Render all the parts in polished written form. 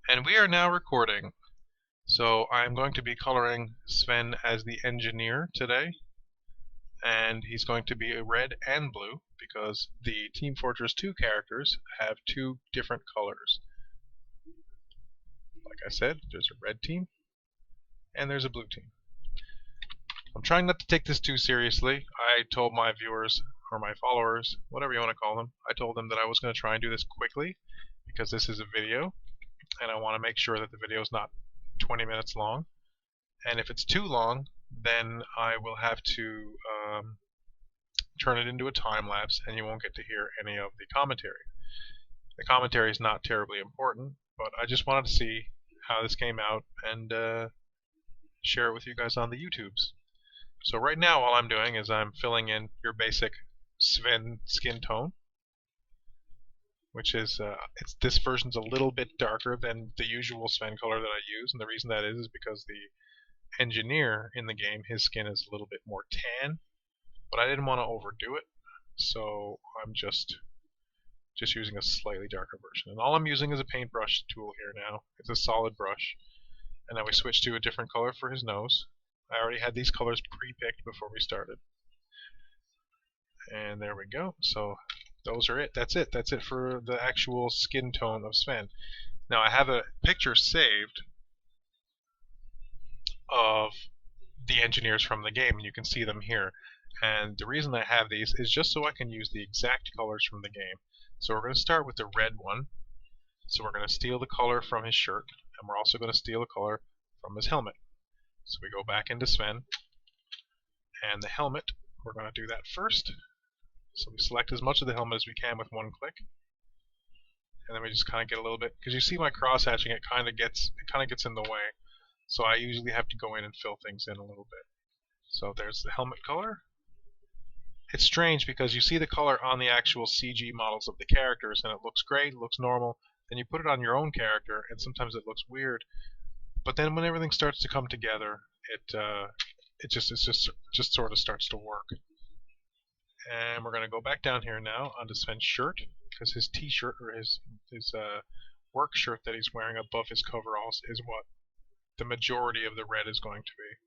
And we are now recording. So I'm going to be coloring Sven as the engineer today. And he's going to be red and blue because the Team Fortress 2 characters have two different colors. Like I said, there's a red team and there's a blue team. I'm trying not to take this too seriously. I told my viewers, or my followers, whatever you want to call them, I told them that I was going to try and do this quickly because this is a video and I want to make sure that the video is not 20 minutes long. And if it's too long, then I will have to turn it into a time lapse and you won't get to hear any of the commentary. The commentary is not terribly important, but I just wanted to see how this came out and share it with you guys on the YouTubes. So right now all I'm doing is I'm filling in your basic Sven skin tone, which is this version's a little bit darker than the usual Sven color that I use, and the reason that is because the engineer in the game, his skin is a little bit more tan, but I didn't want to overdo it, so I'm just using a slightly darker version. And all I'm using is a paintbrush tool here now. It's a solid brush. And then we switch to a different color for his nose. I already had these colors pre-picked before we started. And there we go. So those are it. That's it. That's it for the actual skin tone of Sven. Now I have a picture saved of the engineers from the game, and you can see them here. And the reason I have these is just so I can use the exact colors from the game. So we're going to start with the red one. So we're going to steal the color from his shirt, and we're also going to steal the color from his helmet. So we go back into Sven, and the helmet, we're going to do that first. So we select as much of the helmet as we can with one click, and then we just kind of get a little bit, because you see my cross hatching, it kind of gets in the way. So I usually have to go in and fill things in a little bit. So there's the helmet color. It's strange because you see the color on the actual CG models of the characters and it looks great, it looks normal. Then you put it on your own character and sometimes it looks weird. But then when everything starts to come together, it just sort of starts to work. And we're going to go back down here now onto Sven's shirt, because his t-shirt or his work shirt that he's wearing above his coveralls is what the majority of the red is going to be.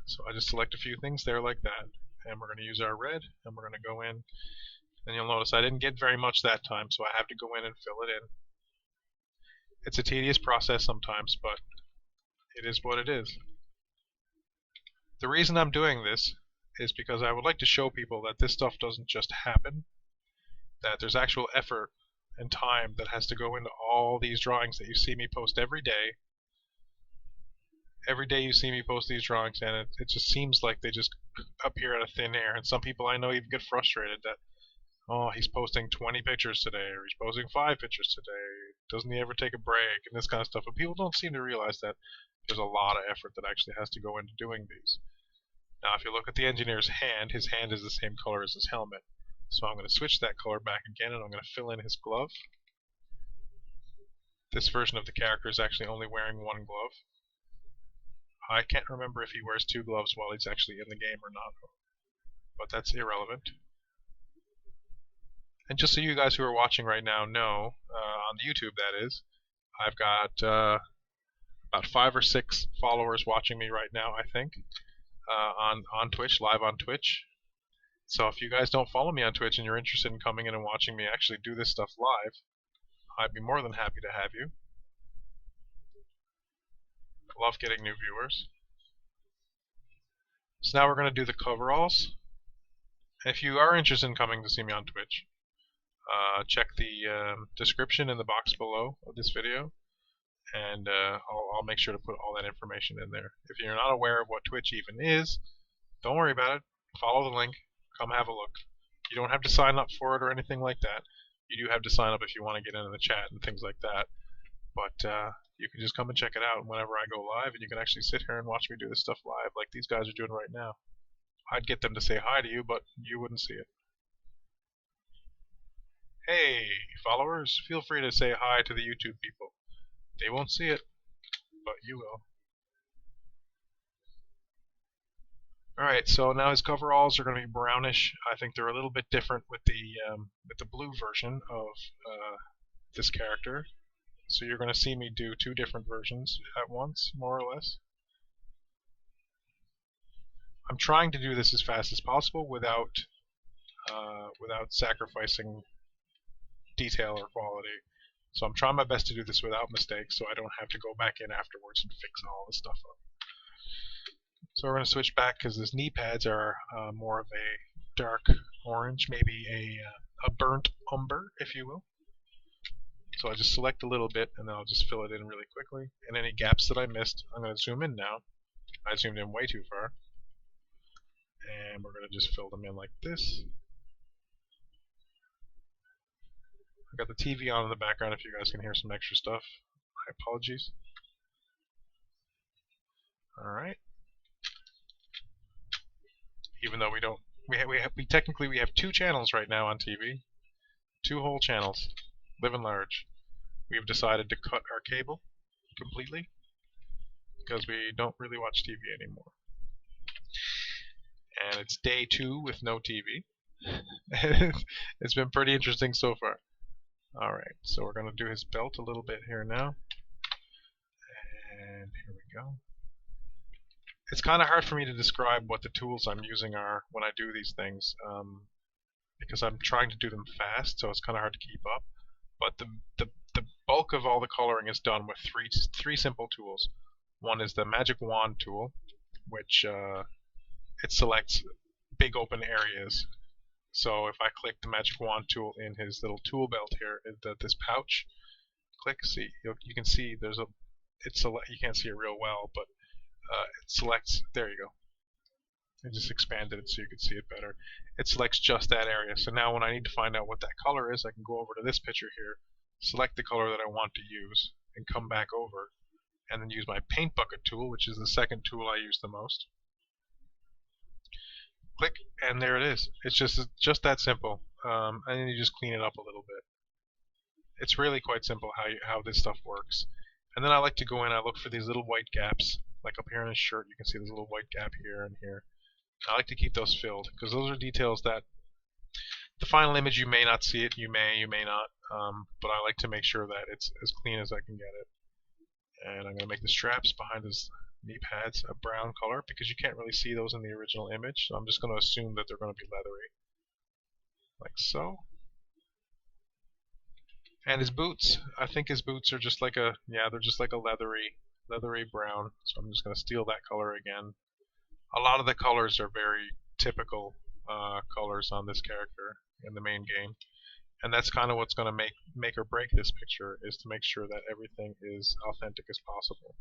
So I just select a few things there like that. And we're going to use our red, and we're going to go in, and you'll notice I didn't get very much that time, so I have to go in and fill it in. It's a tedious process sometimes, but it is what it is. The reason I'm doing this is because I would like to show people that this stuff doesn't just happen, that there's actual effort and time that has to go into all these drawings that you see me post every day. Every day you see me post these drawings, and it just seems like they just appear out of thin air. And some people I know even get frustrated that, oh, he's posting 20 pictures today, or he's posting 5 pictures today. Doesn't he ever take a break, and this kind of stuff. But people don't seem to realize that there's a lot of effort that actually has to go into doing these. Now, if you look at the engineer's hand, his hand is the same color as his helmet. So I'm going to switch that color back again, and I'm going to fill in his glove. This version of the character is actually only wearing one glove. I can't remember if he wears 2 gloves while he's actually in the game or not, but that's irrelevant. And just so you guys who are watching right now know, on the YouTube that is, I've got about 5 or 6 followers watching me right now, I think, on Twitch, live on Twitch. So if you guys don't follow me on Twitch and you're interested in coming in and watching me actually do this stuff live, I'd be more than happy to have you. I love getting new viewers. So now we're going to do the coveralls. If you are interested in coming to see me on Twitch, check the description in the box below of this video, and I'll make sure to put all that information in there. If you're not aware of what Twitch even is, don't worry about it. Follow the link. Come have a look. You don't have to sign up for it or anything like that. You do have to sign up if you want to get into the chat and things like that. But you can just come and check it out whenever I go live, and you can actually sit here and watch me do this stuff live like these guys are doing right now. I'd get them to say hi to you, but you wouldn't see it. Hey, followers, feel free to say hi to the YouTube people. They won't see it, but you will. Alright, so now his coveralls are going to be brownish. I think they're a little bit different with the blue version of this character. So you're going to see me do two different versions at once, more or less. I'm trying to do this as fast as possible without sacrificing detail or quality. So I'm trying my best to do this without mistakes, so I don't have to go back in afterwards and fix all this stuff up. So we're going to switch back because these knee pads are more of a dark orange, maybe a burnt umber, if you will. So I just select a little bit, and then I'll just fill it in really quickly. And any gaps that I missed, I'm going to zoom in now. I zoomed in way too far. And we're going to just fill them in like this. I've got the TV on in the background if you guys can hear some extra stuff. My apologies. Alright. Even though we technically have two channels right now on TV. Two whole channels. Living large. We've decided to cut our cable completely because we don't really watch TV anymore. And it's day 2 with no TV. It's been pretty interesting so far. Alright, so we're going to do his belt a little bit here now. And here we go. It's kind of hard for me to describe what the tools I'm using are when I do these things, because I'm trying to do them fast, so it's kind of hard to keep up. But the bulk of all the coloring is done with three simple tools. One is the magic wand tool, which it selects big open areas. So if I click the magic wand tool in his little tool belt here, this pouch, click, see, you can see there's a, you can't see it real well, but it selects, there you go. I just expanded it so you could see it better. It selects just that area. So now when I need to find out what that color is, I can go over to this picture here, select the color that I want to use, and come back over, and then use my paint bucket tool, which is the second tool I use the most. Click, and there it is. It's just that simple. And then you just clean it up a little bit. It's really quite simple how this stuff works. And then I like to go in, I look for these little white gaps, like up here in his shirt, you can see there's a little white gap here and here. I like to keep those filled, because those are details that the final image you may not see it, you may not, but I like to make sure that it's as clean as I can get it. And I'm going to make the straps behind his knee pads a brown color, because you can't really see those in the original image, so I'm just going to assume that they're going to be leathery. Like so. And his boots, I think his boots are just like a, yeah, they're just like a leathery brown, so I'm just going to steal that color again. A lot of the colors are very typical colors on this character in the main game, and that's kind of what's going to make or break this picture, is to make sure that everything is authentic as possible.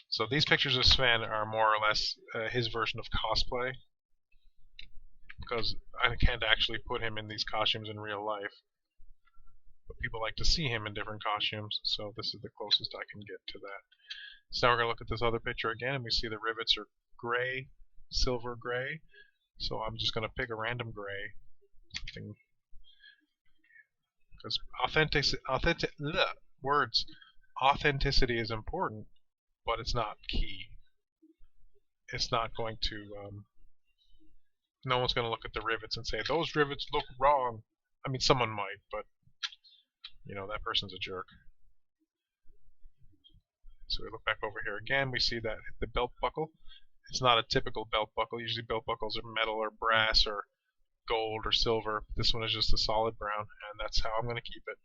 So these pictures of Sven are more or less his version of cosplay, because I can't actually put him in these costumes in real life, but people like to see him in different costumes, so this is the closest I can get to that. So now we're going to look at this other picture again, and we see the rivets are gray, silver gray. So I'm just going to pick a random gray thing, because authenticity is important, but it's not key. It's not going to. No one's going to look at the rivets and say those rivets look wrong. I mean, someone might, but you know, that person's a jerk. So we look back over here again, we see that the belt buckle, it's not a typical belt buckle. Usually belt buckles are metal or brass or gold or silver. This one is just a solid brown, and that's how I'm going to keep it.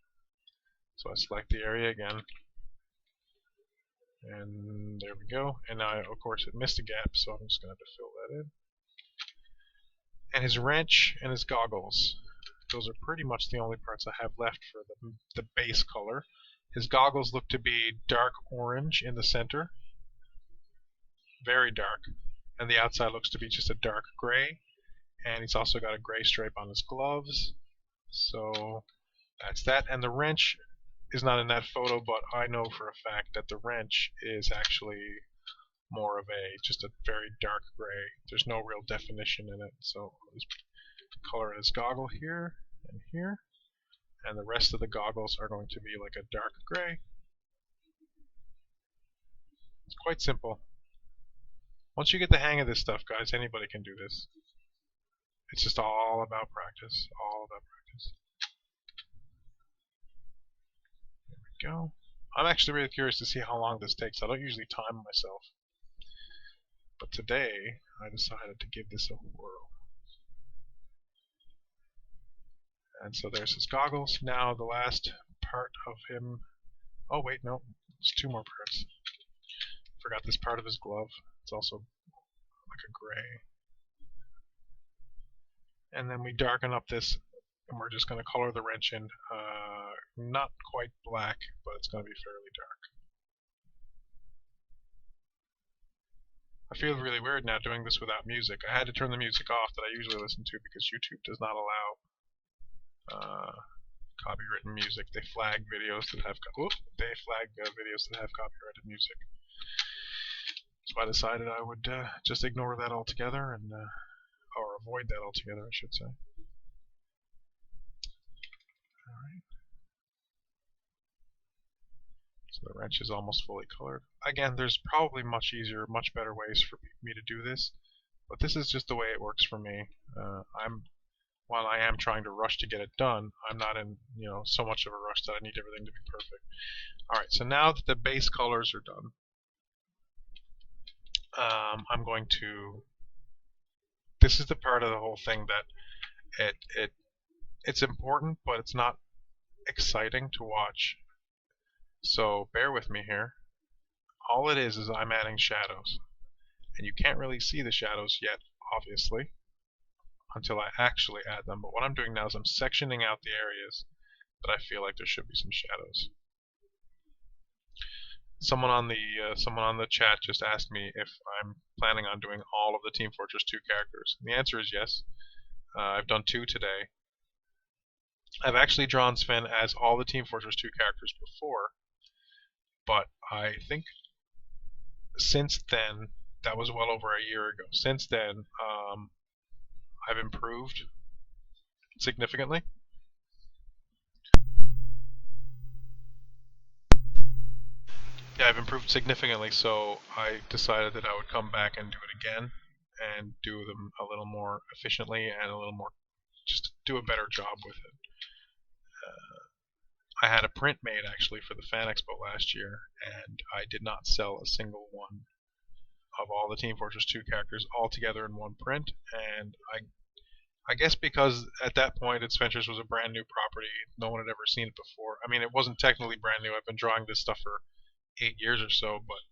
So I select the area again, and there we go. And now, of course, it missed a gap, so I'm just going to have to fill that in. And his wrench and his goggles, those are pretty much the only parts I have left for the base color. His goggles look to be dark orange in the center, very dark, and the outside looks to be just a dark gray, and he's also got a gray stripe on his gloves, so that's that. And the wrench is not in that photo, but I know for a fact that the wrench is actually more of just a very dark gray. There's no real definition in it, so I'll just color his goggle here and here. And the rest of the goggles are going to be like a dark gray. It's quite simple. Once you get the hang of this stuff, guys, anybody can do this. It's just all about practice. All about practice. go. I'm actually really curious to see how long this takes. I don't usually time myself. But today, I decided to give this a whirl. And so there's his goggles. Now the last part of him... Oh wait, no. There's two more parts. Forgot this part of his glove. It's also like a gray. And then we darken up this, and we're just going to color the wrench in. Not quite black, but it's going to be fairly dark. I feel really weird now doing this without music. I had to turn the music off that I usually listen to because YouTube does not allow copywritten music. They flag videos that have videos that have copyrighted music. So I decided I would just ignore that altogether, and or avoid that altogether, I should say. Alright. So the wrench is almost fully colored. Again, there's probably much easier, much better ways for me to do this, but this is just the way it works for me. While I am trying to rush to get it done, I'm not in so much of a rush that I need everything to be perfect. Alright, so now that the base colors are done, I'm going to... This is the part of the whole thing that it's important, but it's not exciting to watch. So bear with me here. All it is I'm adding shadows. And you can't really see the shadows yet, obviously, until I actually add them. But what I'm doing now is I'm sectioning out the areas that I feel like there should be some shadows. Someone on the chat just asked me if I'm planning on doing all of the Team Fortress 2 characters. And the answer is yes. I've done 2 today. I've actually drawn Sven as all the Team Fortress 2 characters before, but I think since then, that was well over a year ago, since then I've improved significantly. Yeah, I've improved significantly, so I decided that I would come back and do it again and do them a little more efficiently and a little more, just do a better job with it. I had a print made actually for the Fan Expo last year, and I did not sell a single one of all the Team Fortress 2 characters all together in one print, and I guess because at that point AdSventures was a brand new property, no one had ever seen it before. I mean, it wasn't technically brand new, I've been drawing this stuff for 8 years or so, but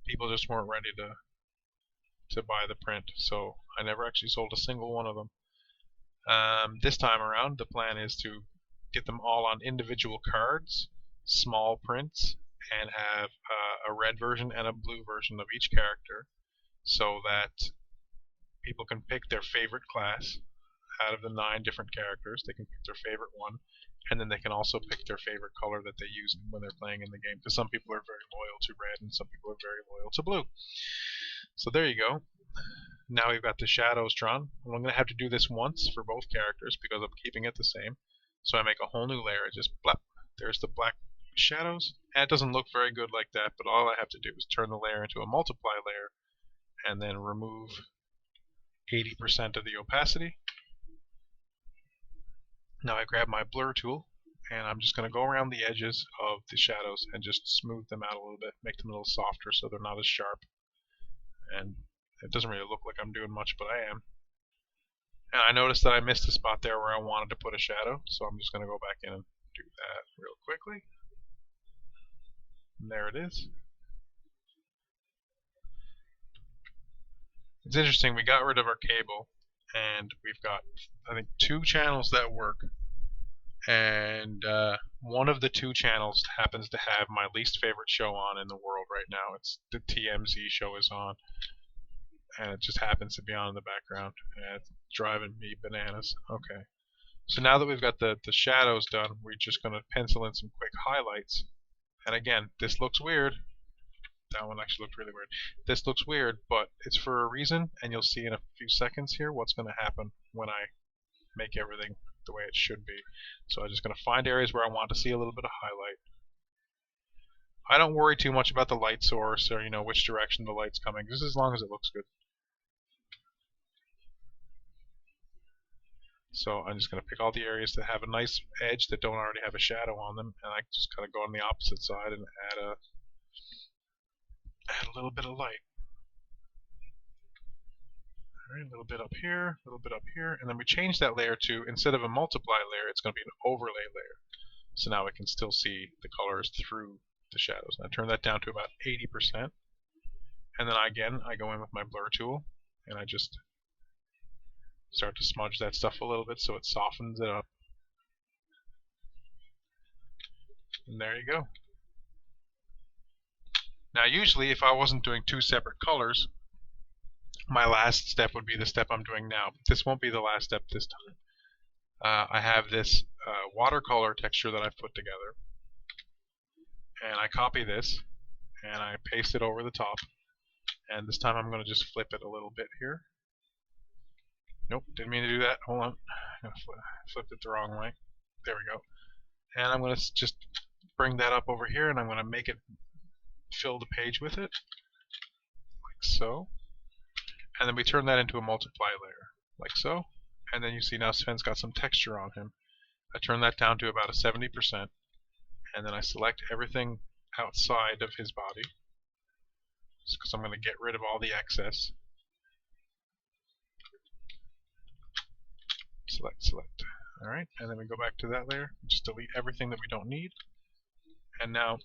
people just weren't ready to buy the print, so I never actually sold a single one of them. This time around, the plan is to get them all on individual cards, small prints, and have a red version and a blue version of each character, so that people can pick their favorite class out of the 9 different characters. They can pick their favorite one, and then they can also pick their favorite color that they use when they're playing in the game, because some people are very loyal to red and some people are very loyal to blue. So there you go. Now we've got the shadows drawn. I'm going to have to do this once for both characters because I'm keeping it the same. So I make a whole new layer, just blap, there's the black shadows. And it doesn't look very good like that, but all I have to do is turn the layer into a multiply layer and then remove 80% of the opacity. Now I grab my blur tool and I'm just going to go around the edges of the shadows and just smooth them out a little bit, make them a little softer so they're not as sharp. And it doesn't really look like I'm doing much, but I am. And I noticed that I missed a spot there where I wanted to put a shadow, so I'm just going to go back in and do that real quickly. And there it is. It's interesting, we got rid of our cable, and we've got, I think, 2 channels that work. And one of the 2 channels happens to have my least favorite show on in the world right now. It's the TMZ show is on. And it just happens to be on in the background, and it's driving me bananas. Okay, so now that we've got the shadows done, we're just going to pencil in some quick highlights. And again, this looks weird. That one actually looked really weird. This looks weird, but it's for a reason, and you'll see in a few seconds here what's going to happen when I make everything the way it should be. So I'm just going to find areas where I want to see a little bit of highlight. I don't worry too much about the light source or which direction the light's coming, just as long as it looks good. So I'm just going to pick all the areas that have a nice edge that don't already have a shadow on them, and I just kind of go on the opposite side and add a little bit of light. Alright, a little bit up here, a little bit up here, and then we change that layer to, instead of a multiply layer, it's going to be an overlay layer. So now we can still see the colors through the shadows. And I turn that down to about 80%. And then I go in with my blur tool, and I just start to smudge that stuff a little bit so it softens it up. And there you go. Now usually if I wasn't doing two separate colors, my last step would be the step I'm doing now. But this won't be the last step this time. I have this watercolor texture that I've put together, and I copy this and I paste it over the top, and this time I'm going to just flip it a little bit here. Nope, didn't mean to do that. Hold on, I flipped it the wrong way. There we go. And I'm going to just bring that up over here, and I'm going to make it fill the page with it, like so. And then we turn that into a multiply layer, like so. And then you see now Sven's got some texture on him. I turn that down to about a 70%, and then I select everything outside of his body, because I'm going to get rid of all the excess. Select. Alright, and then we go back to that layer, just delete everything that we don't need. And now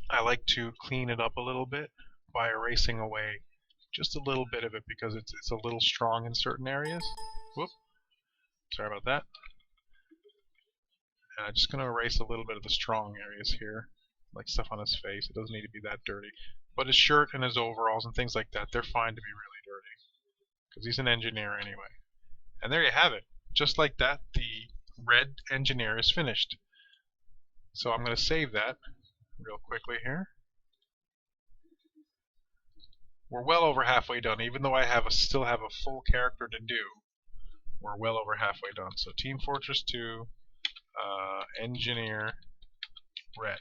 I like to clean it up a little bit by erasing away just a little bit of it, because it's a little strong in certain areas. Whoop. Sorry about that. And I'm just going to erase a little bit of the strong areas here, like stuff on his face. It doesn't need to be that dirty. But his shirt and his overalls and things like that, they're fine to be really dirty, because he's an engineer anyway. And there you have it. Just like that, the red engineer is finished. So I'm going to save that real quickly here. We're well over halfway done. Even though I still have a full character to do, we're well over halfway done. So Team Fortress 2, Engineer, Red.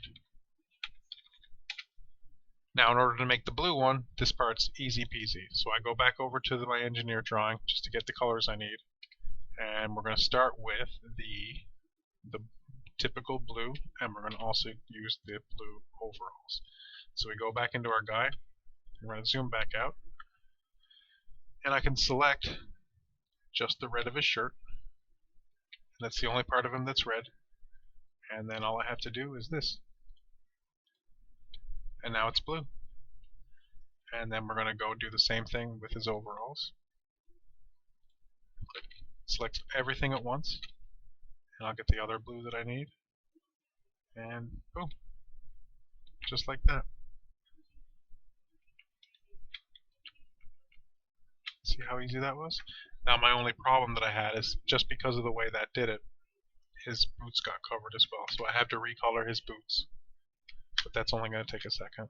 Now in order to make the blue one, this part's easy peasy. So I go back over to my engineer drawing just to get the colors I need. And we're going to start with the typical blue, and we're going to also use the blue overalls. So we go back into our guy. We're going to zoom back out, and I can select just the red of his shirt. And that's the only part of him that's red. And then all I have to do is this. And now it's blue. And then we're going to go do the same thing with his overalls. Select everything at once, and I'll get the other blue that I need. And boom. Just like that. See how easy that was? Now my only problem that I had is, just because of the way that did it, his boots got covered as well. So I have to recolor his boots. But that's only going to take a second.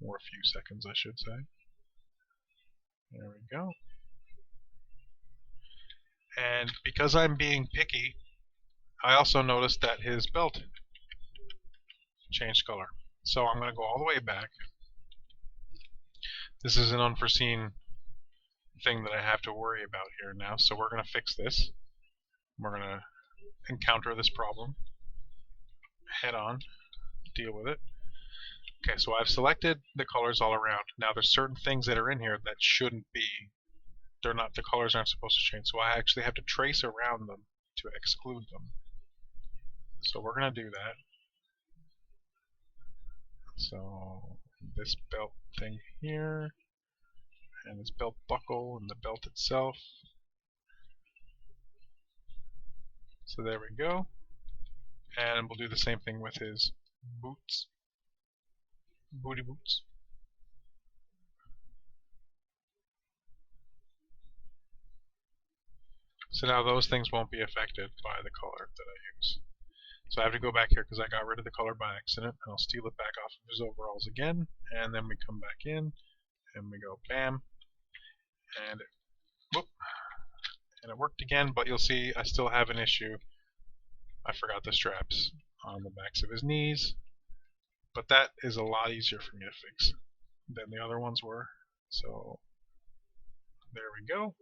Or a few seconds, I should say. There we go. And because I'm being picky, I also noticed that his belt changed color. So I'm going to go all the way back. This is an unforeseen thing that I have to worry about here now. So we're going to fix this. We're going to encounter this problem head on, deal with it. Okay, so I've selected the colors all around. Now there's certain things that are in here that shouldn't be. They're not, the colors aren't supposed to change. So I actually have to trace around them to exclude them. So we're going to do that. So this belt thing here, and this belt buckle, and the belt itself. So there we go. And we'll do the same thing with his boots. Booty boots. So now those things won't be affected by the color that I use. So I have to go back here because I got rid of the color by accident. I'll steal it back off of his overalls again, and then we come back in, and we go bam, and whoop, and it worked again, but you'll see I still have an issue. I forgot the straps on the backs of his knees, but that is a lot easier for me to fix than the other ones were. So there we go.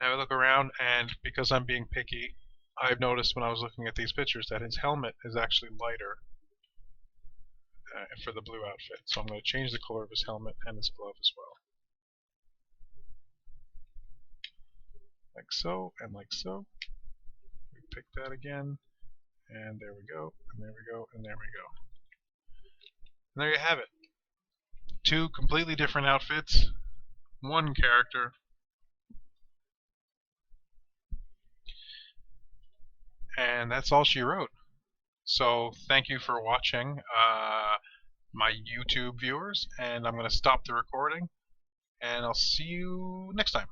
Now I look around, and because I'm being picky, I've noticed when I was looking at these pictures that his helmet is actually lighter for the blue outfit. So I'm going to change the color of his helmet and his glove as well. Like so, and like so. We pick that again, and there we go, and there we go, and there we go. And there you have it. Two completely different outfits, one character, and that's all she wrote. So thank you for watching, my YouTube viewers, and I'm going to stop the recording, and I'll see you next time.